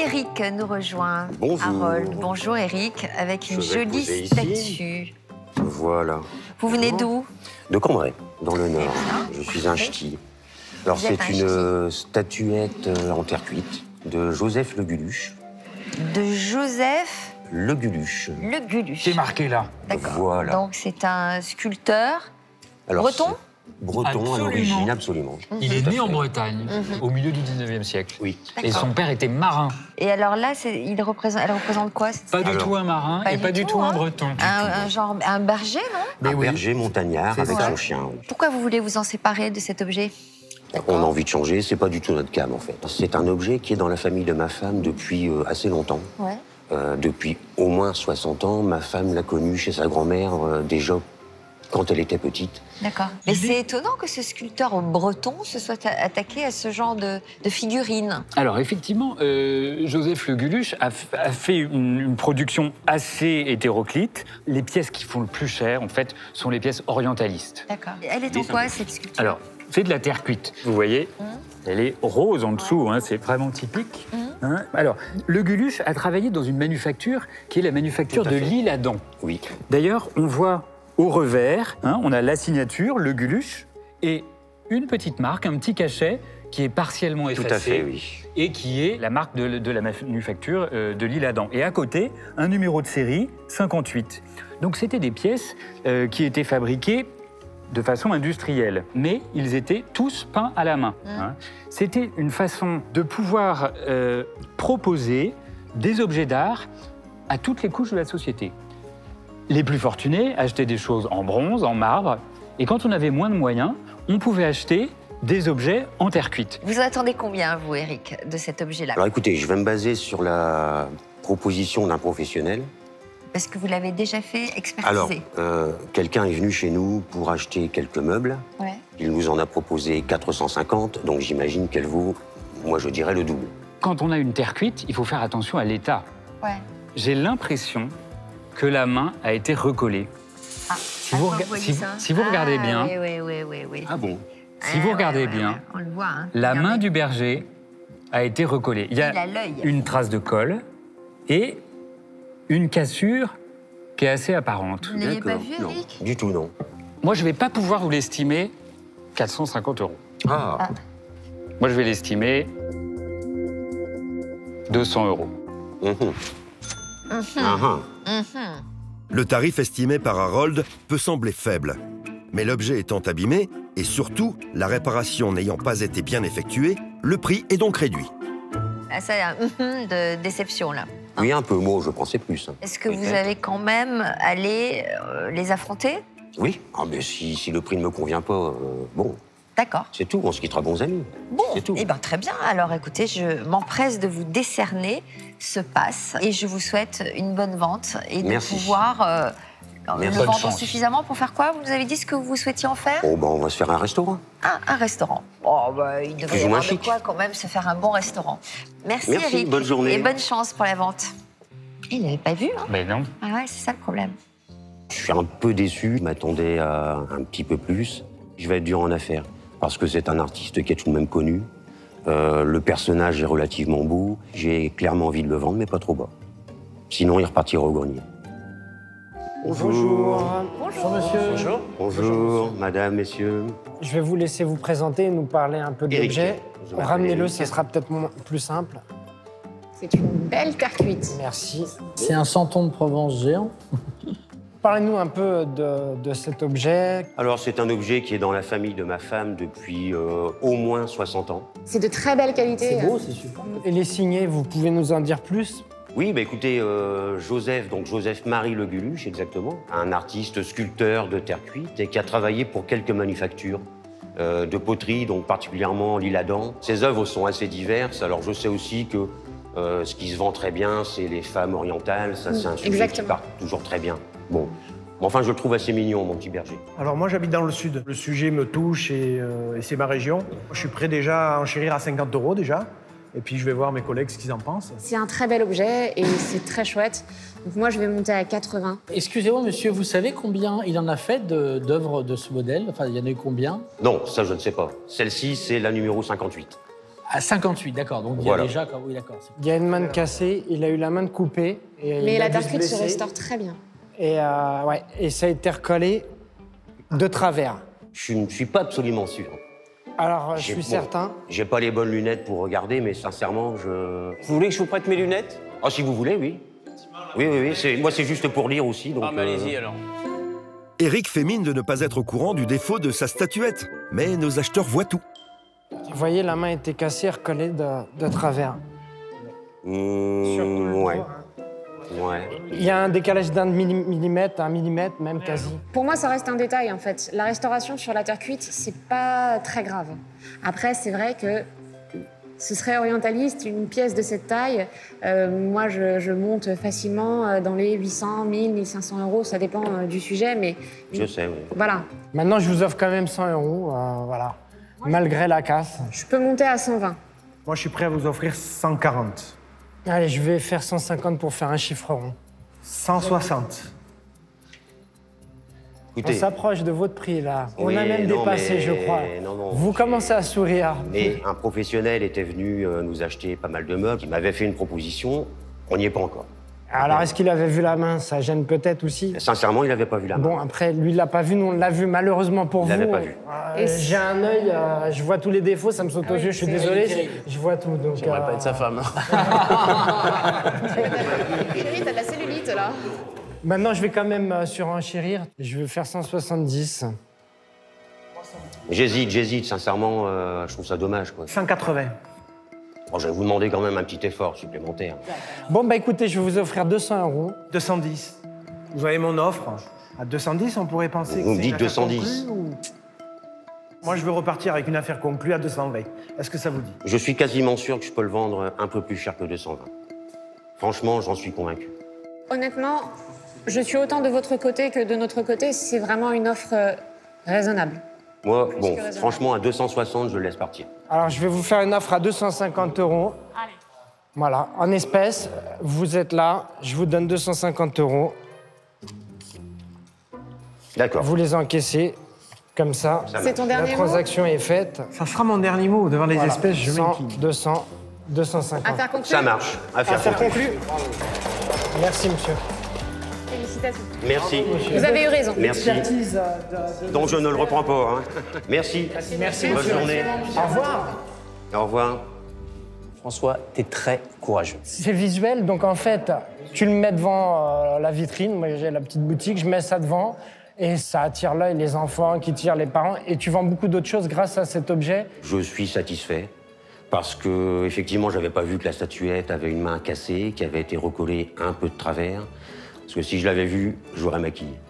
Eric nous rejoint. Bonjour. Harold. Bonjour Eric, avec une jolie statue. Voilà. Vous venez d'où? De Cambrai, dans le Nord. Je suis un ch'ti. Alors c'est une statuette en terre cuite de Joseph Le Guluche. De Joseph Le Guluche. Le Guluche. C'est marqué là. D'accord. Voilà. Donc c'est un sculpteur breton? Breton à l'origine, absolument. Il est né en Bretagne, au milieu du 19e siècle. Oui. Et son père était marin. Et alors là, elle représente quoi? Pas du tout un marin et pas du tout un breton. Un berger, non? Un berger montagnard avec son chien. Pourquoi vous voulez vous en séparer de cet objet? On a envie de changer, c'est pas du tout notre cam en fait. C'est un objet qui est dans la famille de ma femme depuis assez longtemps. Ouais. Depuis au moins 60 ans, ma femme l'a connu chez sa grand-mère déjà quand elle était petite. D'accord. Mais c'est étonnant que ce sculpteur breton se soit attaqué à ce genre de figurines. Alors effectivement, Joseph Le Guluche a fait une production assez hétéroclite. Les pièces qui font le plus cher, en fait, sont les pièces orientalistes. D'accord. Elle est en quoi, cette sculpture? Alors, c'est de la terre cuite, vous voyez. Elle est rose en dessous, hein, c'est vraiment typique. Hein. Alors, Le Guluche a travaillé dans une manufacture qui est la manufacture de l'Isle-Adam. Oui. D'ailleurs, on voit au revers, hein, on a la signature, Le Guluche, et une petite marque, un petit cachet qui est partiellement effacé. Tout à fait, oui. Et qui est la marque de la manufacture de l'Isle-Adam. Et à côté, un numéro de série, 58. Donc c'était des pièces qui étaient fabriquées de façon industrielle, mais ils étaient tous peints à la main. Hein. C'était une façon de pouvoir proposer des objets d'art à toutes les couches de la société. Les plus fortunés achetaient des choses en bronze, en marbre, et quand on avait moins de moyens, on pouvait acheter des objets en terre cuite. Vous en attendez combien, vous, Eric, de cet objet-là? Alors écoutez, je vais me baser sur la proposition d'un professionnel. Parce que vous l'avez déjà fait expertiser. Alors, quelqu'un est venu chez nous pour acheter quelques meubles. Ouais. Il nous en a proposé 450, donc j'imagine qu'elle vaut, moi je dirais, le double. Quand on a une terre cuite, il faut faire attention à l'état. Ouais. J'ai l'impression que la main a été recollée. Ah, si vous regardez bien, oui. Ah bon? Si vous regardez bien, on le voit, hein. la main du berger a été recollée. Il y a une trace de colle et une cassure qui est assez apparente. Vous ne l'avez pas vu, Non, Eric? du tout, non. Moi, je ne vais pas pouvoir vous l'estimer 450 €. Ah. Moi, je vais l'estimer 200 €. Le tarif estimé par Harold peut sembler faible. Mais l'objet étant abîmé, et surtout la réparation n'ayant pas été bien effectuée, le prix est donc réduit. Ah, ça, de déception, là. Oui, un peu, moi je pensais plus. Est-ce que vous avez quand même allé les affronter? Oui, ah, mais si le prix ne me convient pas, bon, D'accord. c'est tout, on se quittera bons amis. Bon, C'est tout. eh ben, très bien. Alors écoutez, je m'empresse de vous décerner ce pass et je vous souhaite une bonne vente et de pouvoir le vendre suffisamment pour faire quoi? Vous nous avez dit ce que vous souhaitiez en faire? Oh, ben on va se faire un restaurant. Ah, un restaurant. Oh, bah, il devrait y avoir de quoi quand même se faire un bon restaurant. Merci Eric. Bonne journée. Et bonne chance pour la vente. Il n'avait pas vu, hein? Mais non. Ah ouais, c'est ça le problème. Je suis un peu déçu, je m'attendais à un petit peu plus. Je vais être dur en affaires, parce que c'est un artiste qui est tout de même connu. Le personnage est relativement beau. J'ai clairement envie de le vendre, mais pas trop bas. Sinon, il repartira au grenier. Bonjour. Bonjour, monsieur. Bonjour. Bonjour, madame, messieurs. Je vais vous laisser vous présenter et nous parler un peu de l'objet. Ramenez-le, ce sera peut-être plus simple. C'est une belle terre cuite. Merci. C'est un santon de Provence géant. Parlez-nous un peu de cet objet. Alors, c'est un objet qui est dans la famille de ma femme depuis au moins 60 ans. C'est de très belle qualité. C'est beau, c'est super. Il est signé, vous pouvez nous en dire plus? Oui, bah écoutez, Joseph-Marie Le Guluche, exactement, un artiste sculpteur de terre cuite et qui a travaillé pour quelques manufactures de poterie, donc particulièrement l'Isle-Adam. Ses œuvres sont assez diverses, alors je sais aussi que ce qui se vend très bien, c'est les femmes orientales, ça c'est un sujet qui part toujours très bien. Bon, enfin je le trouve assez mignon, mon petit berger. Alors moi j'habite dans le sud, le sujet me touche et c'est ma région. Je suis prêt déjà à enchérir à 50 € déjà. Et puis je vais voir mes collègues ce qu'ils en pensent. C'est un très bel objet et c'est très chouette. Donc moi je vais monter à 80. Excusez-moi monsieur, vous savez combien il en a fait d'œuvres de ce modèle? Enfin, il y en a eu combien? Non, ça je ne sais pas. Celle-ci, c'est la numéro 58. À 58, d'accord. Donc il y a déjà... Oui, d'accord. Il y a une main mais il a eu la main coupée. Mais la terre cuite se restaure très bien. Et, et ça a été recollé de travers. Je ne suis pas absolument sûr. Alors, je suis certain. J'ai pas les bonnes lunettes pour regarder, mais sincèrement, je... Vous voulez que je vous prête mes lunettes? Ah, si vous voulez, oui. Oui. Moi, c'est juste pour lire aussi. Donc, mais allez-y, alors. Eric fait mine de ne pas être au courant du défaut de sa statuette. Mais nos acheteurs voient tout. Vous voyez, la main était cassée, recollée de travers. Ouais. Il y a un décalage d'un millimètre, un millimètre même quasi. Pour moi, ça reste un détail en fait. La restauration sur la terre cuite, c'est pas très grave. Après, c'est vrai que ce serait orientaliste, une pièce de cette taille. Moi, je monte facilement dans les 800, 1000, 1500 euros, ça dépend du sujet, mais... Je sais, oui. Voilà. Maintenant, je vous offre quand même 100 euros, voilà. Malgré la casse. Je peux monter à 120. Moi, je suis prêt à vous offrir 140. Allez, je vais faire 150 pour faire un chiffre rond. 160. Écoutez, on s'approche de votre prix, là. Oui, on a même dépassé, je crois. Vous commencez à sourire. Mais un professionnel était venu nous acheter pas mal de meubles. Il m'avait fait une proposition. On n'y est pas encore. Alors, est-ce qu'il avait vu la main? Ça gêne peut-être aussi. Sincèrement, il n'avait pas vu la main. Bon, après, lui, il l'a pas vu, nous, on l'a vu. Malheureusement pour vous. Il l'avait pas vu. J'ai un œil, je vois tous les défauts, ça me saute aux yeux, je suis désolé. Je vois tout, donc... J'aimerais pas être sa femme. Chérie, t'as de la cellulite, là. Maintenant, je vais quand même surenchérir. Je vais faire 170. J'hésite, sincèrement, je trouve ça dommage, quoi. 180. Bon, je vais vous demander quand même un petit effort supplémentaire. Bon, bah écoutez, je vais vous offrir 200 euros. 210. Vous avez mon offre. À 210, on pourrait penser que vous me c'est dites une affaire 210. conclue, ou... Moi, je veux repartir avec une affaire conclue à 220. Est-ce que ça vous dit? Je suis quasiment sûr que je peux le vendre un peu plus cher que 220. Franchement, j'en suis convaincu. Honnêtement, je suis autant de votre côté que de notre côté. C'est vraiment une offre raisonnable. Moi, bon, franchement, à 260, je le laisse partir. Alors, je vais vous faire une offre à 250 euros. Allez. Voilà, en espèces, vous êtes là, je vous donne 250 euros. D'accord. Vous les encaissez, comme ça. C'est ton dernier mot? La transaction est faite. Ça sera mon dernier mot. Devant les espèces, je 100, m'incline. 200, 250. Affaire conclue. Ça marche. Affaire conclue. Merci, monsieur. Félicitations. Merci. Vous avez eu raison. Merci. Donc je ne le reprends pas. Hein. Merci. Merci, Bonne monsieur. journée. Au revoir. Au revoir. François, t'es très courageux. C'est visuel, donc en fait, tu le mets devant la vitrine. Moi, j'ai la petite boutique, je mets ça devant. Et ça attire l'œil, les enfants qui tirent les parents. Et tu vends beaucoup d'autres choses grâce à cet objet. Je suis satisfait parce que, effectivement, j'avais pas vu que la statuette avait une main cassée, qui avait été recollée un peu de travers. Parce que si je l'avais vue, j'aurais maquillé.